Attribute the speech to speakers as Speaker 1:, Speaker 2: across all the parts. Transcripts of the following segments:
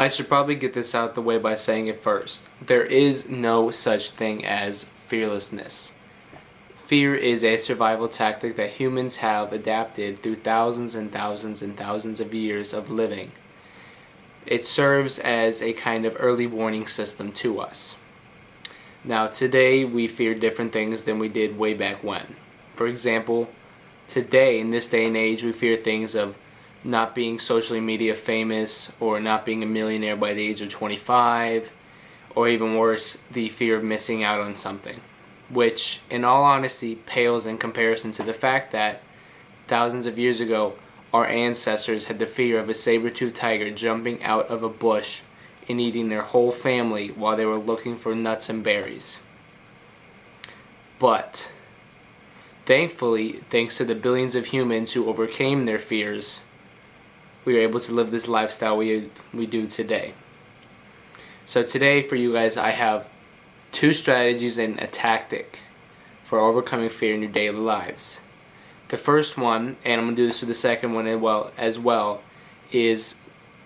Speaker 1: I should probably get this out the way by saying it first. There is no such thing as fearlessness. Fear is a survival tactic that humans have adapted through thousands and thousands and thousands of years of living. It serves as a kind of early warning system to us. Now today we fear different things than we did way back when. For example, today in this day and age we fear things of not being socially media famous or not being a millionaire by the age of 25, or even worse, the fear of missing out on something, which in all honesty pales in comparison to the fact that thousands of years ago our ancestors had the fear of a saber-toothed tiger jumping out of a bush and eating their whole family while they were looking for nuts and berries. But thankfully, thanks to the billions of humans who overcame their fears, we are able to live this lifestyle we do today. So today for you guys, I have 2 strategies and a tactic for overcoming fear in your daily lives. The first one, and I'm going to do this with the second one as well, is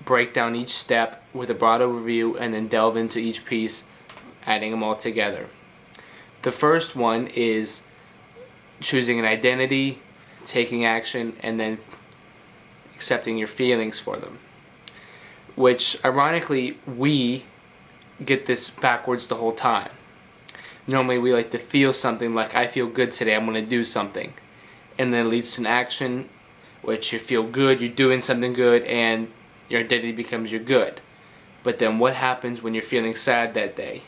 Speaker 1: break down each step with a broad overview and then delve into each piece, adding them all together. The first one is choosing an identity, taking action, and then accepting your feelings for them. Which, ironically, we get this backwards the whole time. Normally we like to feel something like, I feel good today, I'm going to do something. And then it leads to an action, which you feel good, you're doing something good, and your identity becomes your good. But then what happens when you're feeling sad that day?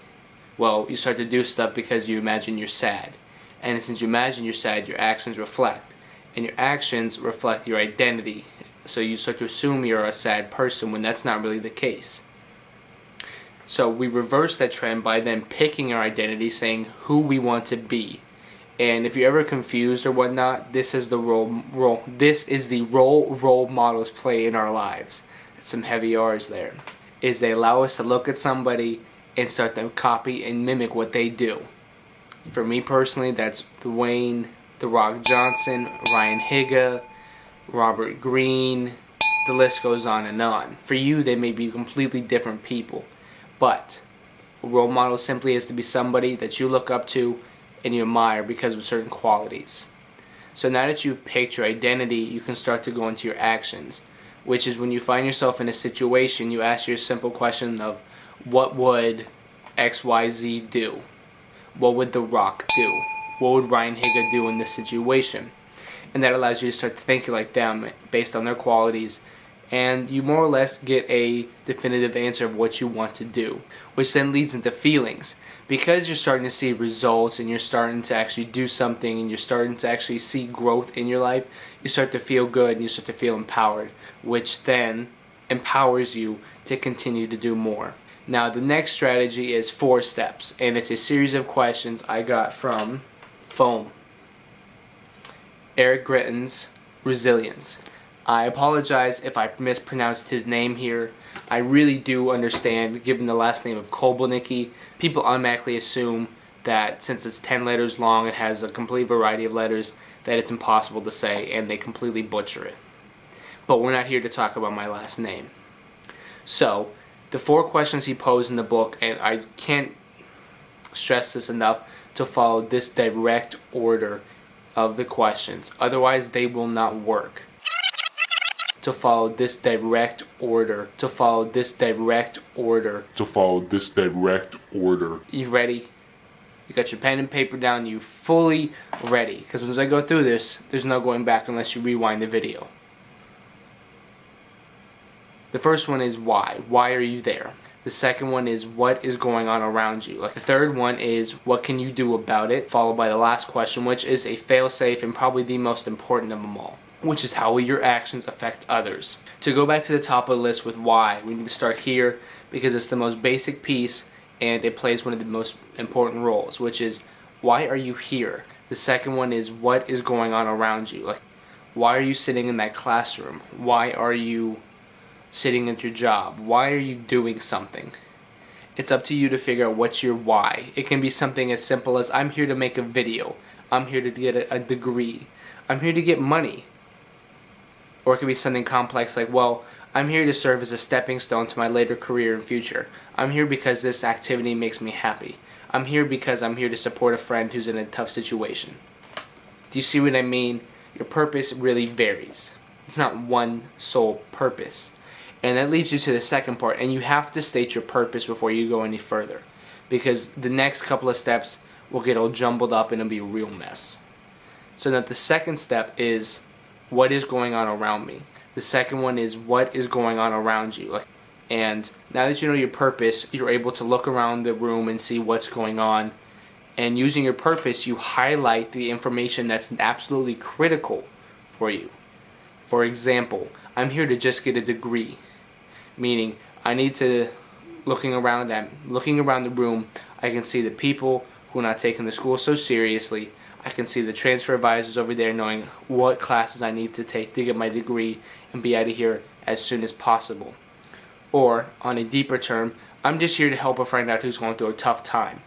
Speaker 1: Well, you start to do stuff because you imagine you're sad. And since you imagine you're sad, your actions reflect. And your actions reflect your identity. So you start to assume you're a sad person when that's not really the case. So we reverse that trend by then picking our identity, saying who we want to be. And if you're ever confused or whatnot, this is the role models play in our lives. It's some heavy R's there. Is they allow us to look at somebody and start to copy and mimic what they do. For me personally, that's Dwayne "The Rock" Johnson, Ryan Higa, Robert Greene, the list goes on and on. For you, they may be completely different people, but a role model simply is to be somebody that you look up to and you admire because of certain qualities. So now that you've picked your identity, you can start to go into your actions, which is when you find yourself in a situation, you ask your simple question of, what would XYZ do? What would The Rock do? What would Ryan Higa do in this situation? And that allows you to start thinking like them based on their qualities, and you more or less get a definitive answer of what you want to do, which then leads into feelings. Because you're starting to see results and you're starting to actually do something and you're starting to actually see growth in your life, you start to feel good and you start to feel empowered, which then empowers you to continue to do more. Now the next strategy is 4 steps, and it's a series of questions I got from FOAM. Eric Gritton's Resilience. I apologize if I mispronounced his name here. I really do understand, given the last name of Kolbelnicki, people automatically assume that since it's 10 letters long, it has a complete variety of letters, that it's impossible to say, and they completely butcher it. But we're not here to talk about my last name. So, the 4 questions he posed in the book, and I can't stress this enough, to follow this direct order of the questions, otherwise they will not work. To follow this direct order. To follow this direct order.
Speaker 2: To follow this direct order.
Speaker 1: You ready? You got your pen and paper down, you fully ready. Because as I go through this, there's no going back unless you rewind the video. The first one is why. Why are you there? The second one is what is going on around you. Like the third one is what can you do about it, followed by the last question, which is a fail-safe and probably the most important of them all, which is how will your actions affect others. To go back to the top of the list with why, we need to start here because it's the most basic piece and it plays one of the most important roles, which is why are you here? The second one is what is going on around you. Like, why are you sitting in that classroom? Why are you sitting at your job? Why are you doing something? It's up to you to figure out what's your why. It can be something as simple as I'm here to make a video. I'm here to get a degree. I'm here to get money. Or it could be something complex like, well, I'm here to serve as a stepping stone to my later career and future. I'm here because this activity makes me happy. I'm here because I'm here to support a friend who's in a tough situation. Do you see what I mean? Your purpose really varies. It's not one sole purpose. And that leads you to the second part, and you have to state your purpose before you go any further, because the next couple of steps will get all jumbled up and it'll be a real mess. So now the second step is, what is going on around me? The second one is, what is going on around you? And now that you know your purpose, you're able to look around the room and see what's going on. And using your purpose, you highlight the information that's absolutely critical for you. For example, I'm here to just get a degree. Meaning, I need to, looking around the room, I can see the people who are not taking the school so seriously. I can see the transfer advisors over there knowing what classes I need to take to get my degree and be out of here as soon as possible. Or, on a deeper term, I'm just here to help a friend out who's going through a tough time.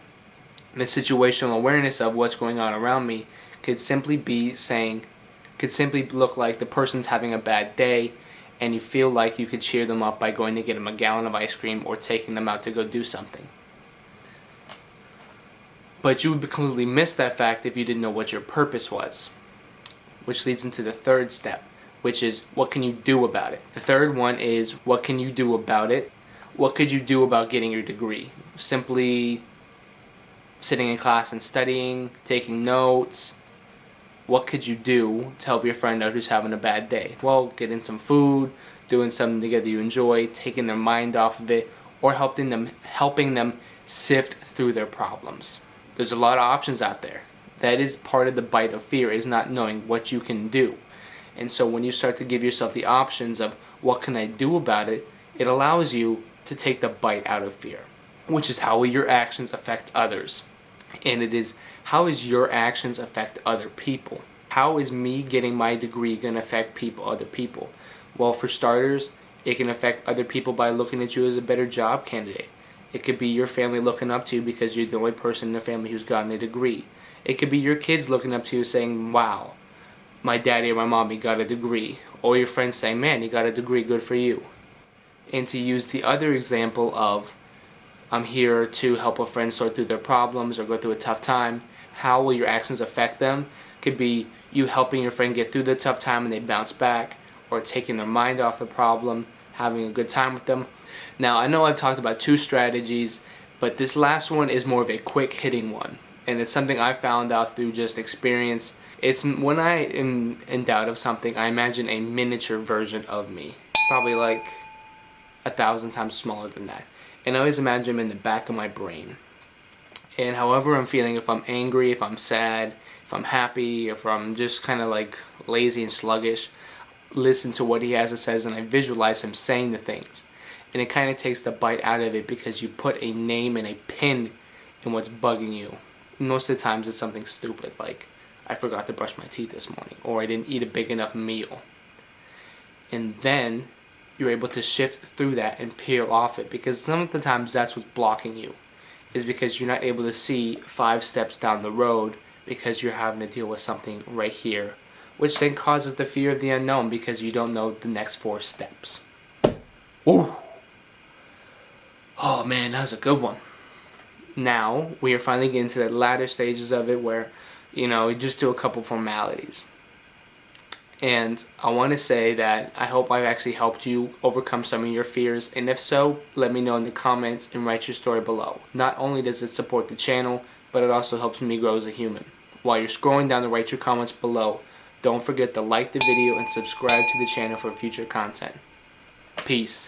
Speaker 1: The situational awareness of what's going on around me could simply look like the person's having a bad day and you feel like you could cheer them up by going to get them a gallon of ice cream or taking them out to go do something. But you would completely miss that fact if you didn't know what your purpose was. Which leads into the third step, which is, what can you do about it? The third one is, what can you do about it? What could you do about getting your degree? Simply sitting in class and studying, taking notes. What could you do to help your friend out who's having a bad day? Well, getting some food, doing something together you enjoy, taking their mind off of it, or helping them sift through their problems. There's a lot of options out there. That is part of the bite of fear, is not knowing what you can do. And so when you start to give yourself the options of what can I do about it, it allows you to take the bite out of fear, which is how will your actions affect others. And it is, how is your actions affect other people? How is me getting my degree going to affect other people? Well, for starters, it can affect other people by looking at you as a better job candidate. It could be your family looking up to you because you're the only person in the family who's gotten a degree. It could be your kids looking up to you saying, wow, my daddy or my mommy got a degree. Or your friends saying, man, you got a degree, good for you. And to use the other example of, I'm here to help a friend sort through their problems or go through a tough time, how will your actions affect them? Could be you helping your friend get through the tough time and they bounce back, or taking their mind off the problem, having a good time with them. Now, I know I've talked about two strategies, but this last one is more of a quick hitting one. And it's something I found out through just experience. It's when I am in doubt of something, I imagine a miniature version of me. Probably like 1,000 times smaller than that. And I always imagine them in the back of my brain. And however I'm feeling, if I'm angry, if I'm sad, if I'm happy, if I'm just kind of like lazy and sluggish, listen to what he has to say, and I visualize him saying the things. And it kind of takes the bite out of it because you put a name and a pin in what's bugging you. Most of the times it's something stupid like, I forgot to brush my teeth this morning, or I didn't eat a big enough meal. And then you're able to shift through that and peel off it, because some of the times that's what's blocking you, is because you're not able to see 5 steps down the road because you're having to deal with something right here, which then causes the fear of the unknown because you don't know the next 4 steps. Ooh. Oh man, that was a good one. Now we are finally getting to the latter stages of it where, we just do a couple formalities. And I want to say that I hope I've actually helped you overcome some of your fears, and if so, let me know in the comments and write your story below. Not only does it support the channel, but it also helps me grow as a human. While you're scrolling down to write your comments below, don't forget to like the video and subscribe to the channel for future content. Peace.